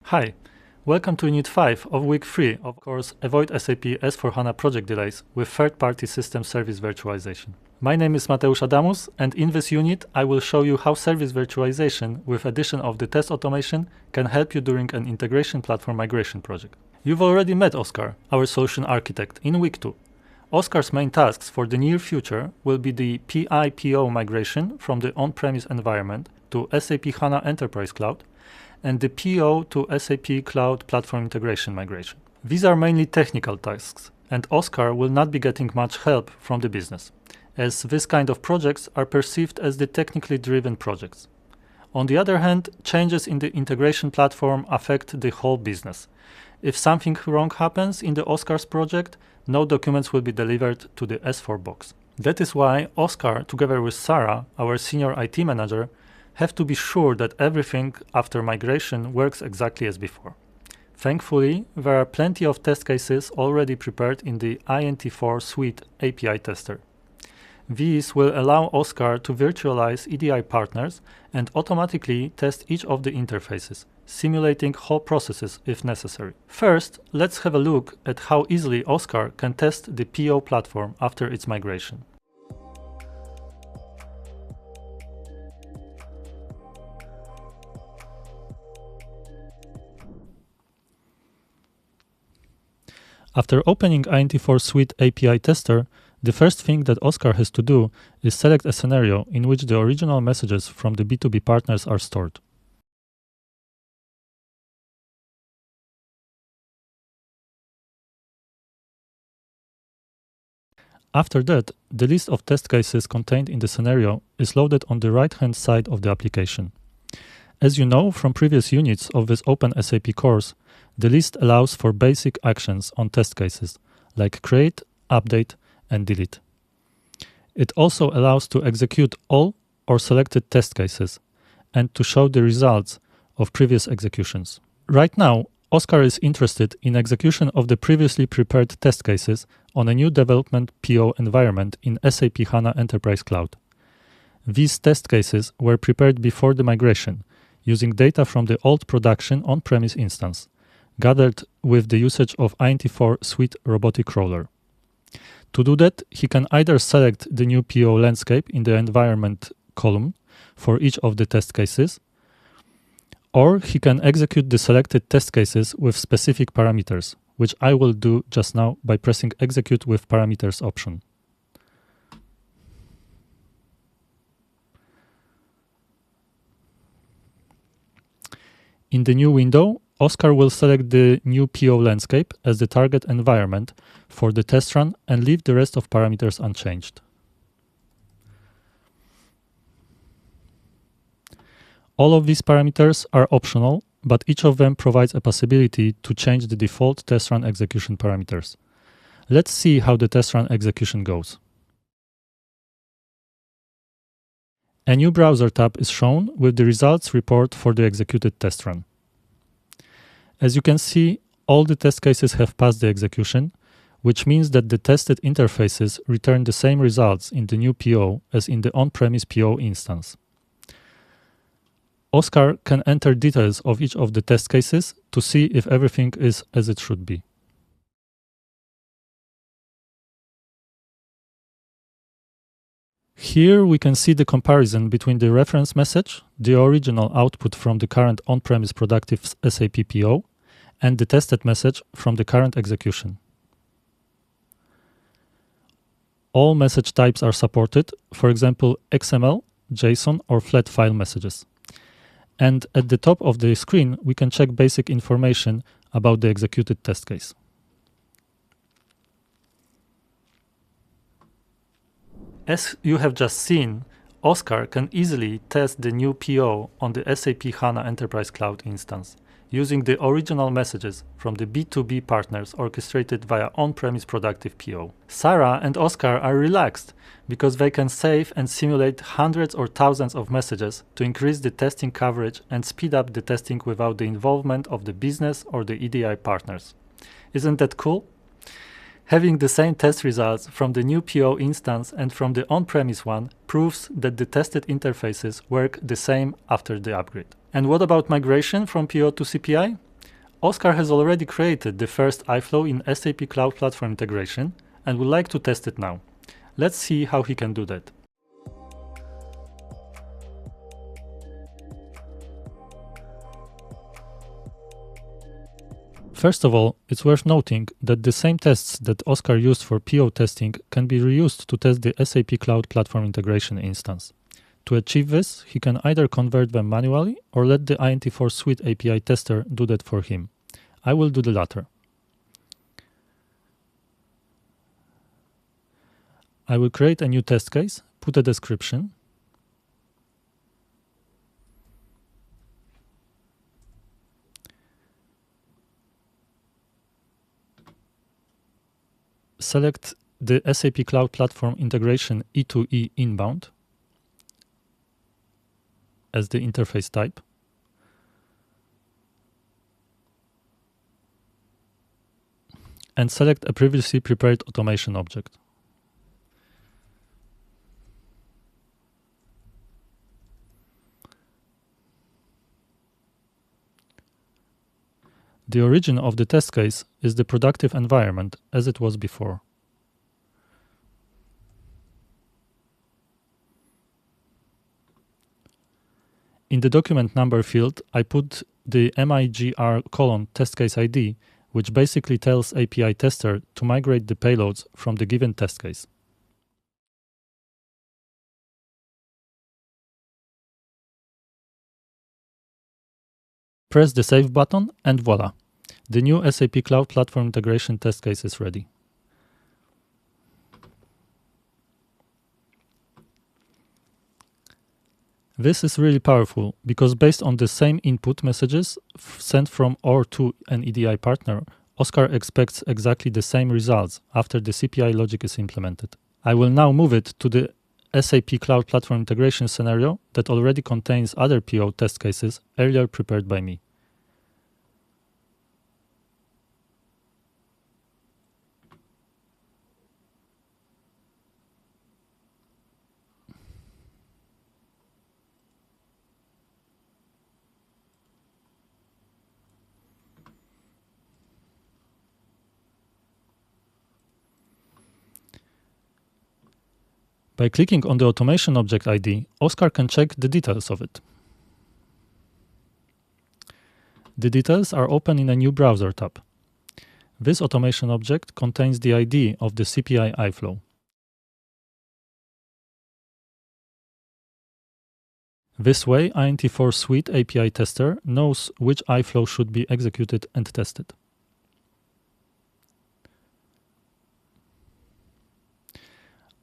Hi, welcome to Unit 5 of Week 3 of course Avoid SAP S/4HANA project delays with third-party system service virtualization. My name is Mateusz Adamus, and in this unit I will show you how service virtualization with addition of the test automation can help you during an integration platform migration project. You've already met Oskar, our solution architect, in Week 2. Oskar's main tasks for the near future will be the PI/PO migration from the on-premise environment to SAP HANA Enterprise Cloud and the PO to SAP Cloud Platform Integration migration. These are mainly technical tasks, and Oskar will not be getting much help from the business, as this kind of projects are perceived as the technically driven projects. On the other hand, changes in the integration platform affect the whole business. If something wrong happens in the Oskar's project, no documents will be delivered to the S4 box. That is why Oskar, together with Sarah, our senior IT manager, have to be sure that everything after migration works exactly as before. Thankfully, there are plenty of test cases already prepared in the INT4 Suite API tester. These will allow Oskar to virtualize EDI partners and automatically test each of the interfaces, simulating whole processes if necessary. First, let's have a look at how easily Oskar can test the PO platform after its migration. After opening INT4 Suite API tester, the first thing that Oskar has to do is select a scenario in which the original messages from the B2B partners are stored. After that, the list of test cases contained in the scenario is loaded on the right-hand side of the application. As you know from previous units of this OpenSAP course, the list allows for basic actions on test cases, like create, update, and delete. It also allows to execute all or selected test cases and to show the results of previous executions. Right now, Oskar is interested in execution of the previously prepared test cases on a new development PO environment in SAP HANA Enterprise Cloud. These test cases were prepared before the migration, using data from the old production on-premise instance, gathered with the usage of INT4 Suite Robotic Crawler. To do that, he can either select the new PO landscape in the environment column for each of the test cases, or he can execute the selected test cases with specific parameters, which I will do just now by pressing Execute with Parameters option. In the new window, Oskar will select the new PO landscape as the target environment for the test run and leave the rest of parameters unchanged. All of these parameters are optional, but each of them provides a possibility to change the default test run execution parameters. Let's see how the test run execution goes. A new browser tab is shown with the results report for the executed test run. As you can see, all the test cases have passed the execution, which means that the tested interfaces return the same results in the new PO as in the on-premise PO instance. Oskar can enter details of each of the test cases to see if everything is as it should be. Here we can see the comparison between the reference message, the original output from the current on-premise productive SAP PO, and the tested message from the current execution. All message types are supported, for example, XML, JSON, or flat file messages. And at the top of the screen, we can check basic information about the executed test case. As you have just seen, Oskar can easily test the new PO on the SAP HANA Enterprise Cloud instance, using the original messages from the B2B partners orchestrated via on-premise productive PO. Sarah and Oskar are relaxed because they can save and simulate hundreds or thousands of messages to increase the testing coverage and speed up the testing without the involvement of the business or the EDI partners. Isn't that cool? Having the same test results from the new PO instance and from the on-premise one proves that the tested interfaces work the same after the upgrade. And what about migration from PO to CPI? Oscar has already created the first iFlow in SAP Cloud Platform Integration and would like to test it now. Let's see how he can do that. First of all, it's worth noting that the same tests that Oscar used for PO testing can be reused to test the SAP Cloud Platform Integration instance. To achieve this, he can either convert them manually or let the INT4 Suite API tester do that for him. I will do the latter. I will create a new test case, put a description, select the SAP Cloud Platform Integration E2E inbound as the interface type. And select a previously prepared automation object. The origin of the test case is the productive environment as it was before. In the document number field, I put the MIGR: test case ID, which basically tells API tester to migrate the payloads from the given test case. Press the Save button and voila! The new SAP Cloud Platform Integration test case is ready. This is really powerful because based on the same input messages sent from or to an EDI partner, Oscar expects exactly the same results after the CPI logic is implemented. I will now move it to the SAP Cloud Platform Integration scenario that already contains other PO test cases earlier prepared by me. By clicking on the automation object ID, Oscar can check the details of it. The details are open in a new browser tab. This automation object contains the ID of the CPI iFlow. This way, INT4 Suite API tester knows which iFlow should be executed and tested.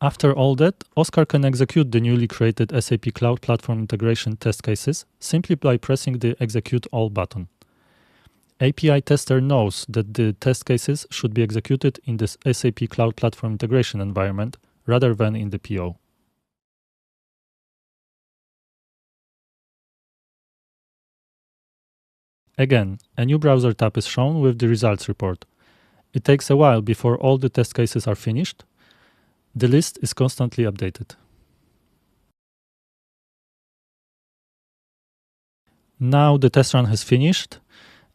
After all that, Oscar can execute the newly created SAP Cloud Platform Integration test cases simply by pressing the Execute All button. API tester knows that the test cases should be executed in the SAP Cloud Platform Integration environment rather than in the PO. Again, a new browser tab is shown with the results report. It takes a while before all the test cases are finished. The list is constantly updated. Now the test run has finished.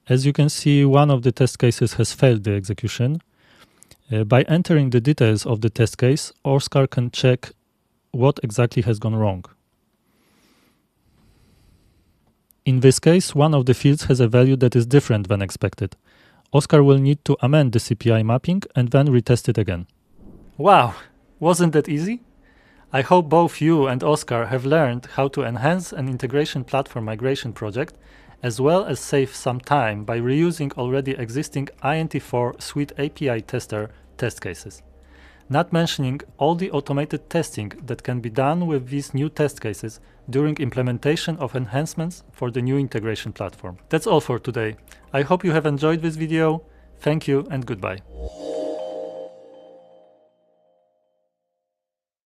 As you can see, one of the test cases has failed the execution. By entering the details of the test case, Oscar can check what exactly has gone wrong. In this case, one of the fields has a value that is different than expected. Oscar will need to amend the CPI mapping and then retest it again. Wow! Wasn't that easy? I hope both you and Oscar have learned how to enhance an integration platform migration project, as well as save some time by reusing already existing INT4 Suite API tester test cases. Not mentioning all the automated testing that can be done with these new test cases during implementation of enhancements for the new integration platform. That's all for today. I hope you have enjoyed this video. Thank you and goodbye.